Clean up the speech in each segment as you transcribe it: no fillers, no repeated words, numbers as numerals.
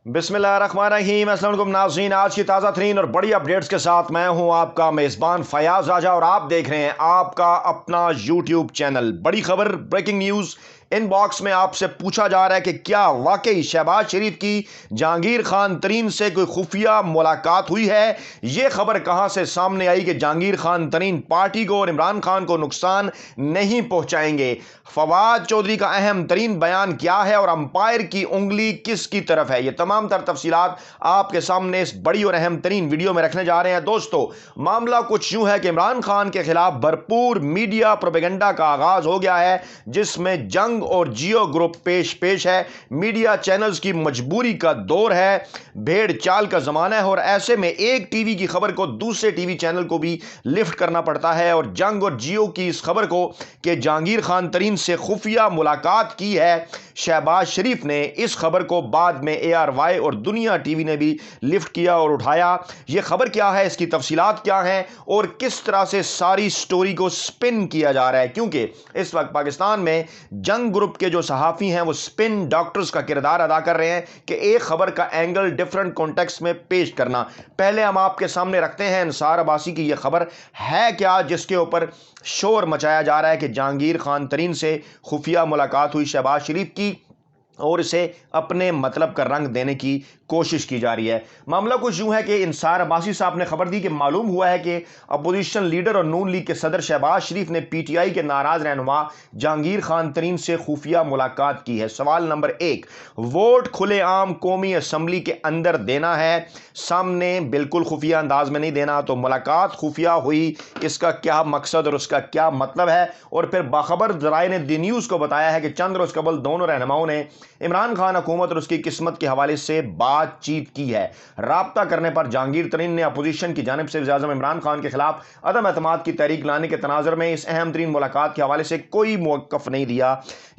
बिस्मिल्लाहिर्रहमानिर्रहीम। अस्सलाम वालेकुम नाज़रीन, आज की ताज़ा तरीन और बड़ी अपडेट्स के साथ मैं हूं आपका मेज़बान फयाज़ राजा और आप देख रहे हैं आपका अपना यूट्यूब चैनल। बड़ी खबर, ब्रेकिंग न्यूज़। इनबॉक्स में आपसे पूछा जा रहा है कि क्या वाकई शहबाज शरीफ की जहांगीर खान तरीन से कोई खुफिया मुलाकात हुई है। ये खबर कहां से सामने आई कि जहांगीर खान तरीन पार्टी को और इमरान खान को नुकसान नहीं पहुंचाएंगे। फवाद चौधरी का अहम तरीन बयान क्या है और अंपायर की उंगली किसकी तरफ है, ये तमाम तर तफसीलात आपके सामने इस बड़ी और अहम तरीन वीडियो में रखने जा रहे हैं। दोस्तों, मामला कुछ यूं है कि इमरान खान के खिलाफ भरपूर मीडिया प्रोपेगेंडा का आगाज हो गया है, जिसमें जंग और जियो ग्रुप पेश है। मीडिया चैनल्स की मजबूरी का दौर है, भेड़ चाल का जमाना है और ऐसे में एक टीवी की खबर को दूसरे टीवी चैनल को भी लिफ्ट करना पड़ता है। और जंग और जियो की इस खबर को कि जहांगीर खान तरीन से खुफिया मुलाकात की है शहबाज शरीफ ने, इस खबर को बाद में ARY और दुनिया टीवी ने भी लिफ्ट किया और उठाया। यह खबर क्या है, इसकी तफसीलात क्या हैं और किस तरह से सारी स्टोरी को स्पिन किया जा रहा है, क्योंकि इस वक्त पाकिस्तान में जंग ग्रुप के जो सहाफ़ी हैं वो स्पिन डॉक्टर्स का किरदार अदा कर रहे हैं कि एक खबर का एंगल डिफरेंट कॉन्टेक्स्ट में पेश करना। पहले हम आपके सामने रखते हैं निसार अब्बासी की यह खबर है क्या, जिसके ऊपर शोर मचाया जा रहा है कि जहांगीर खान तरीन से खुफिया मुलाकात हुई शहबाज शरीफ की और इसे अपने मतलब का रंग देने की कोशिश की जा रही है। मामला कुछ यूं है कि निसार अब्बासी साहब ने खबर दी कि मालूम हुआ है कि अपोजिशन लीडर और नून लीग के सदर शहबाज शरीफ ने PTI के नाराज रहनुमा जहांगीर खान तरीन से खुफिया मुलाकात की है। सवाल नंबर 1, वोट खुलेआम कौमी असम्बली के अंदर देना है, सामने बिल्कुल खुफिया अंदाज में नहीं देना, तो मुलाकात खुफिया हुई, इसका क्या मकसद और उसका क्या मतलब है। और फिर बाखबर जराए ने दी न्यूज़ को बताया है कि चंद रोज कबल दोनों रहनुमाओं ने इमरान खान हुकूमत और उसकी किस्मत के हवाले से बातचीत की है। राब्ता करने पर जहांगीर तरीन ने अपोजिशन की जानिब से वज़ीर-ए-आज़म इमरान खान के खिलाफ अदम एतमाद की तहरीक लाने के तनाज़ुर में इस अहम तरीन मुलाकात के हवाले से कोई मौक़िफ़ नहीं दिया।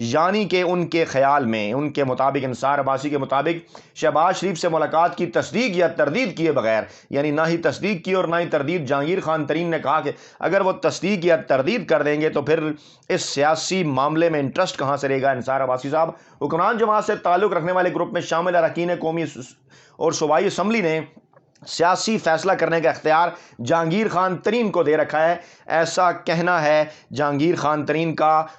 यानी कि उनके ख्याल में, उनके मुताबिक, निसार अब्बासी के मुताबिक शहबाज शरीफ से मुलाकात की तस्दीक या तरदीद किए बगैर, यानी ना ही तस्दीक की और ना ही तरदीद, जहांगीर खान तरीन ने कहा कि अगर वो तस्दीक या तरदीद कर देंगे तो फिर इस सियासी मामले में इंटरेस्ट कहाँ से रहेगा। निसार अब्बासी साहब हुक्मरान जमात से ताल्लुक़ रखने वाले ग्रुप में शामिल अरकान कौमी और सूबाई असम्बली ने सियासी फैसला करने का इख्तियार जहांगीर खान तरीन को दे रखा है, ऐसा कहना है जहांगीर खान तरीन का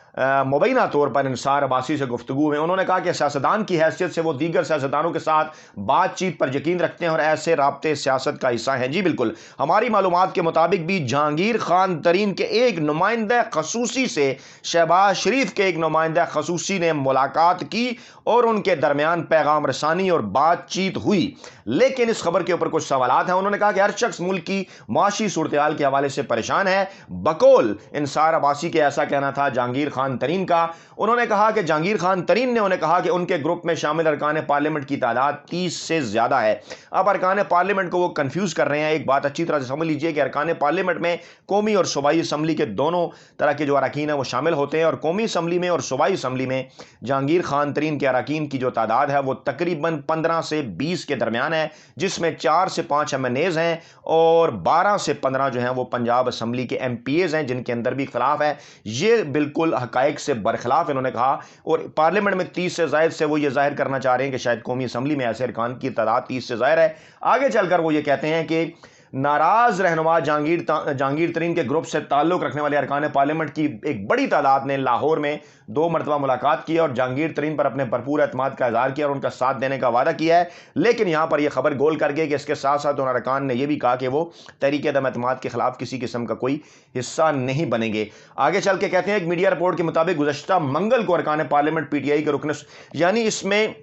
मुबैना तौर पर निसार अब्बासी से गुफ्तगू में। उन्होंने कहा कि सियासतदान की हैसियत से वो दीगर सियासतदानों के साथ बातचीत पर यकीन रखते हैं और ऐसे राब्ते सियासत का हिस्सा हैं। जी बिल्कुल, हमारी मालूमात के मुताबिक भी जहांगीर खान तरीन के एक नुमाइंदा खसूसी से शहबाज शरीफ के एक नुमाइंदा खसूसी ने मुलाकात की और उनके दरमियान पैगाम रसानी और बातचीत हुई। लेकिन इस खबर के ऊपर कुछ सवालात हैं। उन्होंने कहा कि हर शख्स मुल्क की माशी सूरत-ए-हाल के हवाले से परेशान है। बकौल निसार अब्बासी के ऐसा कहना था जहांगीर खान तरीन का। उन्होंने कहा कि जहांगीर खान तरीन ने उन्हें कहा कि उनके ग्रुप में शामिल अरकान पार्लियामेंट की तादाद 30 से ज्यादा है। अब अरकान पार्लियामेंट को वो कंफ्यूज कर रहे हैं। एक बात अच्छी तरह से समझ लीजिए कि अरकान पार्लियामेंट में कौमी और सूबाई असम्बली के दोनों तरह के जो अरकान हैं वो शामिल होते हैं और कौमी असम्बली में और सूबाई असम्बली में जहांगीर खान तरीन के अरकान की जो तादाद है वो तकरीबन 15 से 20 के दरमियान है, जिसमें 4 से 5 MNAs हैं और 12 से 15 जो हैं वो पंजाब असम्बली के MPAs हैं, जिनके अंदर भी इख्तलाफ है। ये बिल्कुल हकायक से बरखिलाफ इन्होंने कहा और पार्लियामेंट में 30 से जायद से वो ये जाहिर करना चाह रहे हैं कि शायद कौमी असम्बली में ऐसे अरकान की तादाद 30 से जाहिर है। आगे चलकर वो ये कहते हैं कि नाराज रहनुमा जहांगीर तरीन के ग्रुप से ताल्लुक़ रखने वाले अरकान पार्लियामेंट की एक बड़ी तादाद ने लाहौर में 2 मरतबा मुलाकात की और जहांगीर तरीन पर अपने भरपूर एतमाद का इज़हार किया और उनका साथ देने का वादा किया है। लेकिन यहाँ पर यह खबर गोल कर गई कि इसके साथ साथ उन अरकान ने यह भी कहा कि वो तहरीक अदम एतमाद के खिलाफ किसी किस्म का कोई हिस्सा नहीं बनेंगे। आगे चल के कहते हैं एक मीडिया रिपोर्ट के मुताबिक गुज़श्ता मंगल को अरकान पार्लियामेंट PTI के रुकन, यानी इसमें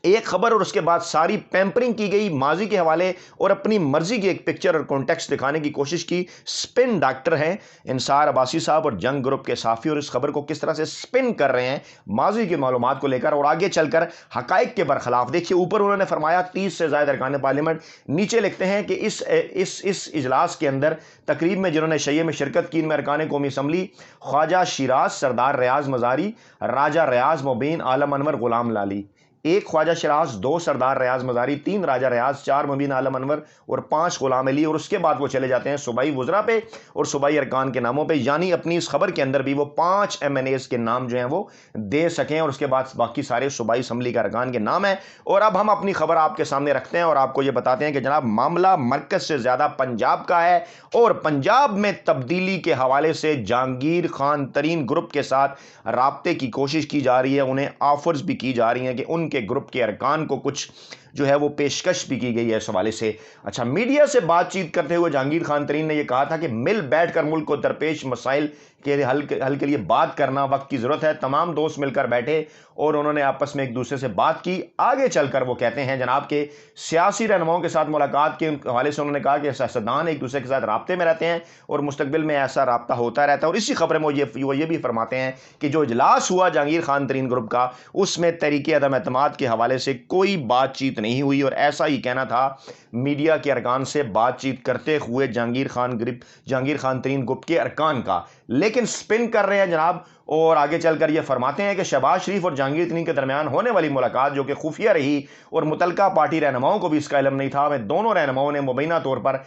एक खबर और उसके बाद सारी पैम्परिंग की गई माजी के हवाले और अपनी मर्जी की एक पिक्चर और कॉन्टेक्स्ट दिखाने की कोशिश की। स्पिन डॉक्टर हैं निसार अब्बासी साहब और जंग ग्रुप के साफी, और इस खबर को किस तरह से स्पिन कर रहे हैं माजी की मालूमात को लेकर और आगे चलकर हकाइक के बरखिलाफ। देखिए, ऊपर उन्होंने फरमाया 30 से ज़ायद अरकान पार्लियामेंट, नीचे लिखते हैं कि इस इजलास के अंदर तकरीब में जिन्होंने शैये में शिरकत की, इनमें अरकान कौमी असम्बली ख्वाजा शिराज, सरदार रियाज मजारी, राजा रियाज मुबीन, आलम अनवर, गुलाम लाली, 1 ख्वाजा शिराज, 2 सरदार रियाज मजारी, 3 राजा रियाज, 4 मुबीन आलम अनवर और 5 गुलाम अली, और उसके बाद वो चले जाते हैं सूबाई वज़रा पे और सूबाई अरकान के नामों पे। यानी अपनी इस खबर के अंदर भी वो 5 MNAs के नाम जो हैं वो दे सकें, और उसके बाद बाकी सारे सूबाई असम्बली के अरकान के नाम हैं। और अब हम अपनी खबर आपके सामने रखते हैं और आपको ये बताते हैं कि जनाब मामला मरकज से ज़्यादा पंजाब का है, और पंजाब में तब्दीली के हवाले से जहांगीर खान तरीन ग्रुप के साथ राब्ते की कोशिश की जा रही है। उन्हें ऑफर्स भी की जा रही हैं कि उनके ग्रुप के अरकान को कुछ जो है वो पेशकश भी की गई है इस हवाले से। अच्छा, मीडिया से बातचीत करते हुए जहांगीर खान तरीन ने यह कहा था कि मिल बैठकर मुल्क को दरपेश मसाइल के हल के लिए बात करना वक्त की ज़रूरत है। तमाम दोस्त मिलकर बैठे और उन्होंने आपस में एक दूसरे से बात की। आगे चलकर वो कहते हैं जनाब के सियासी रहनुमाओं के साथ मुलाकात के हवाले से उन्होंने कहा कि सियासतदान एक दूसरे के साथ राब्ते में रहते हैं और मुस्तकबिल में ऐसा राब्ता होता रहता है। और इसी खबर में वो ये भी फरमाते हैं कि जो इजलास हुआ जहांगीर खान तरीन ग्रुप का, उसमें तरीके अदम एतमाद के हवाले से कोई बातचीत नहीं हुई, और ऐसा ही कहना था मीडिया के अरकान से बातचीत करते हुए जहांगीर खान तरीन ग्रुप के अरकान का। लेकिन स्पिन कर रहे हैं जनाब, और आगे चलकर ये फरमाते हैं कि शहबाज शरीफ और जहांगीर तरीन के दरमियान होने वाली मुलाकात जो कि खुफिया रही और मुतलका पार्टी रहनुमाओं को भी इसका इल्म नहीं था, में दोनों रहनुमाओं ने मुबैना तौर पर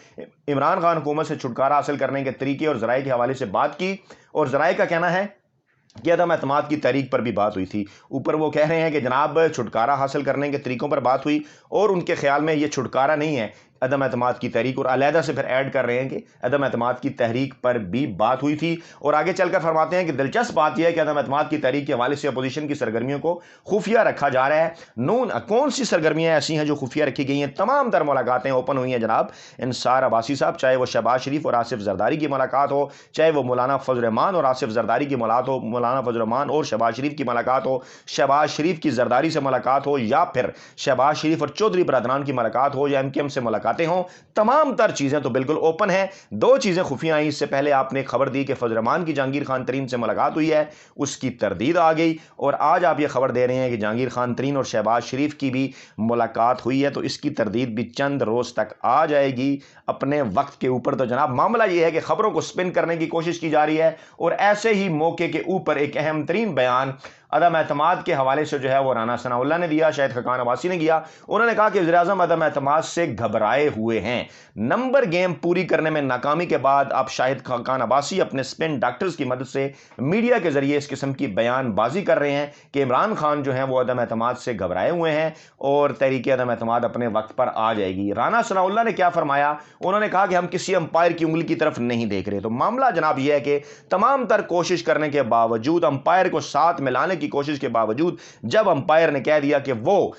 इमरान खान हुकूमत से छुटकारा हासिल करने के तरीके और ज़राए के हवाले से बात की। और ज़राए का कहना है कि अदम एतमाद की तहरीक पर भी बात हुई थी। ऊपर वो कह रहे हैं कि जनाब छुटकारा हासिल करने के तरीकों पर बात हुई, और उनके ख्याल में ये छुटकारा नहीं है अदम एतमाद की तहरीक, और अलहदा से फिर ऐड कर रहे हैं कि अदम एतमाद की तहरीक पर भी बात हुई थी। और आगे चलकर फरमाते हैं कि दिलचस्प बात यह है कि अदम एतमाद की तहरीक के हवाले से अपोजिशन की सरगर्मियों को खुफिया रखा जा रहा है। नून कौन सी सरगर्मियाँ ऐसी हैं जो खुफिया रखी गई हैं? तमाम तर मुलाकातें ओपन हुई हैं जनाब इंसार अब्बासी साहब, चाहे वो शहबाज शरीफ और आसिफ जरदारी की मुलाकात हो, चाहे वो मौलाना फजल रहमान और आसिफ जरदारी की मुलाकात हो, मौलाना फजल रहमान और शहबाज शरीफ की मुलाकात हो, शहबाज शरीफ की जरदारी से मुलाकात हो, या फिर शहबाज शरीफ और चौधरी बरदरान की मुलाकात हो, या MKM से मुलाकातें हों। तमाम तर चीज़ें तो बिल्कुल ओपन है। 2 चीज़ें खुफिया आई। इससे पहले आपने खबर दी कि फजल रहमान की जहांगीर खान तरीन से मुलाकात हुई है, उसकी तरदीद आ गई, और आज आप ये खबर दे रहे हैं कि जहांगीर खान तरीन और शहबाज शरीफ की भी मुलाकात हुई है, तो इसकी तरदीद भी चंद रोज़ तक आ जाएगी अपने वक्त के ऊपर। तो जनाब मामला ये है कि खबरों को स्पिन करने की कोशिश की जा रही है, और ऐसे ही मौके के ऊपर एक अहम तरीन बयान अदम एतमाद के हवाले से जो है वो राना सनाउल्लाह ने दिया, शायद खाकान अब्बासी ने किया। उन्होंने कहा कि वज़ीर-ए-आज़म अदम एतमाद से घबराए हुए हैं। नंबर गेम पूरी करने में नाकामी के बाद अब शाहिद खाकान अब्बासी अपने स्पिन डॉक्टर्स की मदद से मीडिया के जरिए इस किस्म की बयानबाजी कर रहे हैं कि इमरान खान जो है वो अदम एतमाद से घबराए हुए हैं और तहरीक अदम एतमाद अपने वक्त पर आ जाएगी। राना सनाउल्लाह ने क्या फरमाया? उन्होंने कहा कि हम किसी अंपायर की उंगली की तरफ नहीं देख रहे। तो मामला जनाब यह है कि तमाम तर कोशिश करने के बावजूद, अंपायर को साथ मिलाने की कोशिश के बावजूद, जब अंपायर ने कह दिया कि वो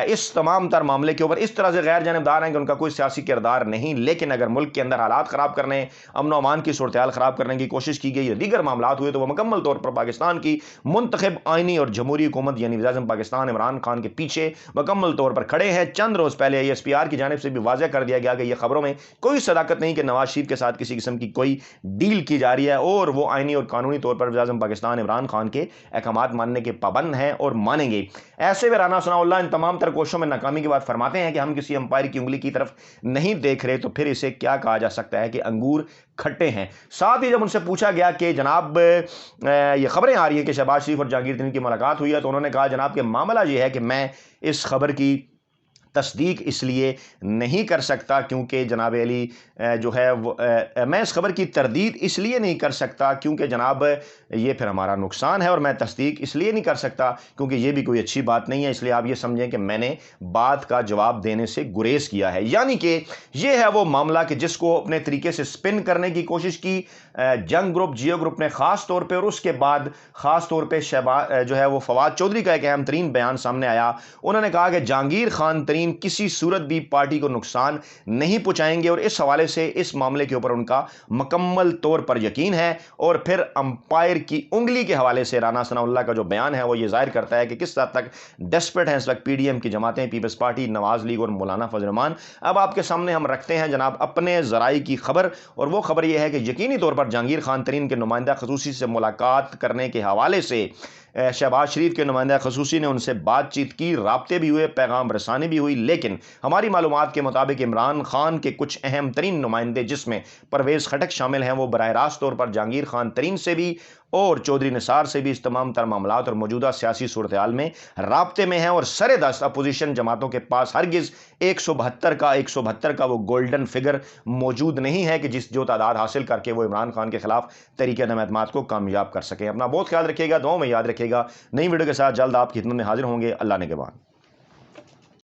इस तमाम तर मामले के ऊपर इस तरह से गैर जानिबदार हैं कि उनका कोई सियासी किरदार नहीं, लेकिन अगर मुल्क के अंदर हालात ख़राब करने, अमन व अमान की सूरत-ए-हाल ख़राब करने की कोशिश की गई, दीगर मामलात हुए, तो वह मुकम्मल तौर पर पाकिस्तान की मुंतखब आइनी और जमहूरी हुकूमत यानी वज़ीर-ए-आज़म पाकिस्तान इमरान खान के पीछे मुकम्मल तौर पर खड़े हैं। चंद रोज़ पहले ISPR की जानिब से भी वाज़ेह कर दिया गया कि यह खबरों में कोई सदाकत नहीं कि नवाज शरीफ के साथ किसी किस्म की कोई डील की जा रही है, और वो आइनी और कानूनी तौर पर वज़ीर-ए-आज़म पाकिस्तान इमरान खान के अहकामात मानने के पाबंद हैं और मानेंगे। ऐसे में राना सनाउल्लाह इन तमाम तर कोशिशों में नाकामी के बाद फरमाते हैं कि हम किसी अंपायर की उंगली की तरफ नहीं देख रहे, तो फिर इसे क्या कहा जा सकता है कि अंगूर खट्टे हैं। साथ ही जब उनसे पूछा गया कि जनाब ये खबरें आ रही हैं कि शहबाज शरीफ और जहांगीर तरीन की मुलाकात हुई है, तो उन्होंने कहा जनाब कि मामला ये है कि मैं इस खबर की तस्दीक इसलिए नहीं कर सकता क्योंकि जनाब अली जो है वो मैं इस खबर की तरदीद इसलिए नहीं कर सकता क्योंकि जनाब ये फिर हमारा नुकसान है, और मैं तस्दीक इसलिए नहीं कर सकता क्योंकि ये भी कोई अच्छी बात नहीं है। इसलिए आप ये समझें कि मैंने बात का जवाब देने से गुरेज किया है। यानी कि ये है वो मामला कि जिसको अपने तरीके से स्पिन करने की कोशिश की जंग ग्रुप, जियो ग्रुप ने ख़ास तौर पर, और उसके बाद ख़ास तौर पर शहबाज जो है वो फवाद चौधरी का एक अहम तरीन बयान सामने आया। उन्होंने कहा कि जहांगीर खान तरीन किसी सूरत भी पार्टी को नुकसान नहीं पहुंचाएंगे, और इस हवाले से इस मामले के ऊपर उनका मुकम्मल तौर पर यकीन है। और फिर अंपायर की उंगली के हवाले से राना सनाउल्लाह का जो बयान है वो ये जाहिर करता है कि किस हद तक डेस्परेट हैं इस वक्त PDM की जमातें, पीपल्स पार्टी, नवाज लीग और मौलाना फजल रहमान। अब आपके सामने हम रखते हैं जनाब अपने ज़राई की खबर, और वो खबर यह है कि यकीनी तौर पर जहांगीर खान तरीन के नुमाइंदा खसूसी से मुलाकात करने के हवाले से शहबाज शरीफ के नुमाइंदा खसूसी ने उनसे बातचीत की, राब्ते भी हुए, पैगाम रसानी भी हुई, लेकिन हमारी मालूमात के मुताबिक इमरान खान के कुछ अहम तरीन नुमाइंदे जिसमें परवेज़ खटक शामिल हैं, वो बराह रास्त तौर पर जहांगीर खान तरीन से भी और चौधरी निसार से भी इस तमाम तर मामलात और मौजूदा सियासी सूरत हाल में राब्ते में हैं। और सरे दस्त अपोजिशन जमातों के पास हरगिज़ 172 का वो गोल्डन फिगर मौजूद नहीं है कि जो तादाद हासिल करके वो इमरान खान के खिलाफ तहरीक अदम एतमाद को कामयाब कर सकें। अपना बहुत ख्याल रखिएगा, दुआओं में याद रखिएगा। नई वीडियो के साथ जल्द आपकी खिदमत में हाजिर होंगे। अल्लाह ने के बाद।